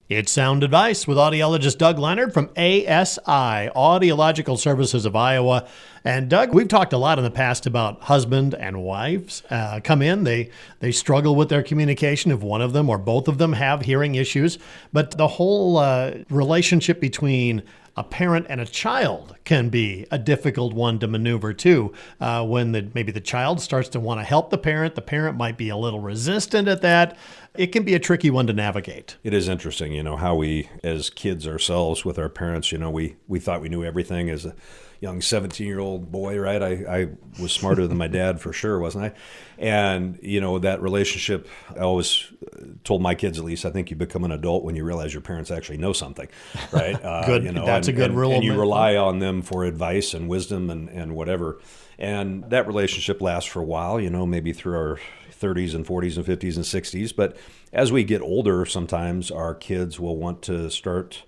It's Sound Advice with audiologist Doug Leonard from ASI, Audiological Services of Iowa. And Doug, we've talked a lot in the past about husband and wives come in. They struggle with their communication if one of them or both of them have hearing issues. But the whole relationship between a parent and a child can be a difficult one to maneuver too. When maybe the child starts to want to help the parent might be a little resistant at that. It can be a tricky one to navigate. It is interesting, how we, as kids ourselves with our parents, we thought we knew everything as a young 17-year-old boy, right? I was smarter than my dad for sure, wasn't I? And, that relationship, I always told my kids, at least, I think you become an adult when you realize your parents actually know something, right? Good. That's a good rule. And you rely on them for advice and wisdom and whatever. And that relationship lasts for a while, maybe through our 30s and 40s and 50s and 60s. But as we get older, sometimes our kids will want to start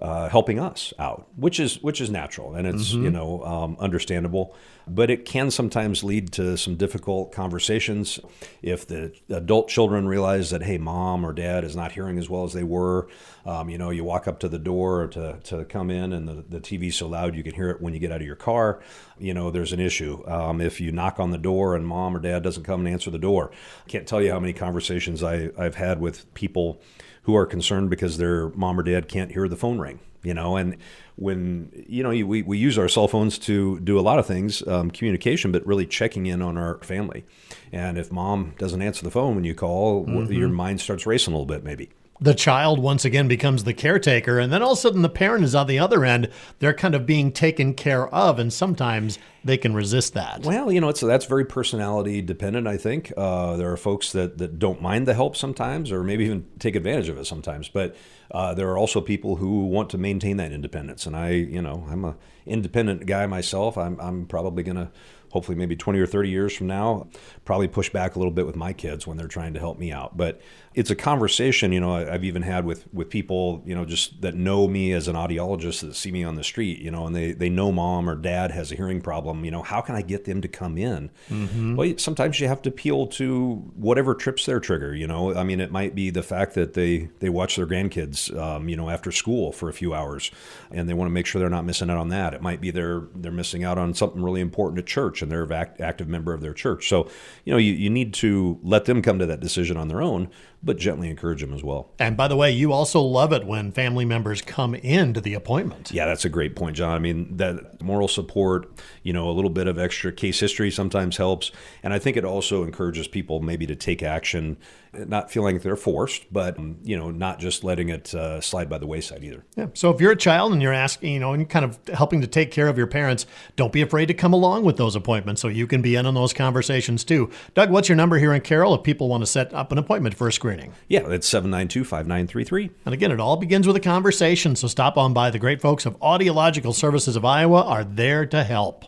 helping us out, which is natural, and it's understandable. But it can sometimes lead to some difficult conversations if the adult children realize that, hey, mom or dad is not hearing as well as they were. You walk up to the door to come in, and the TV's so loud you can hear it when you get out of your car. There's an issue. If you knock on the door and mom or dad doesn't come and answer the door, I can't tell you how many conversations I've had with people who are concerned because their mom or dad can't hear the phone ring, and when, we use our cell phones to do a lot of things, communication, but really checking in on our family. And if mom doesn't answer the phone when you call, your mind starts racing a little bit, maybe. The child once again becomes the caretaker, and then all of a sudden the parent is on the other end. They're kind of being taken care of, and sometimes they can resist that. Well, that's very personality dependent, I think. There are folks that don't mind the help sometimes, or maybe even take advantage of it sometimes. But there are also people who want to maintain that independence. And I'm an independent guy myself. I'm probably going to, hopefully maybe 20 or 30 years from now, probably push back a little bit with my kids when they're trying to help me out. But it's a conversation, I've even had with people, just that know me as an audiologist, that see me on the street, and they know mom or dad has a hearing problem. How can I get them to come in? Well, sometimes you have to appeal to whatever trips their trigger, it might be the fact that they watch their grandkids, after school for a few hours, and they want to make sure they're not missing out on that. It might be they're missing out on something really important at church, and they're an active member of their church. So, you need to let them come to that decision on their own, but gently encourage them as well. And by the way, you also love it when family members come into the appointment. Yeah, that's a great point, John. That moral support, a little bit of extra case history sometimes helps. And I think it also encourages people maybe to take action, not feeling like they're forced, but, not just letting it slide by the wayside either. Yeah. So if you're a child and you're asking, and kind of helping to take care of your parents, don't be afraid to come along with those appointments so you can be in on those conversations too. Doug, what's your number here in Carroll if people want to set up an appointment for a screening? Yeah, it's 792-5933. And again, it all begins with a conversation, so stop on by. The great folks of Audiological Services of Iowa are there to help.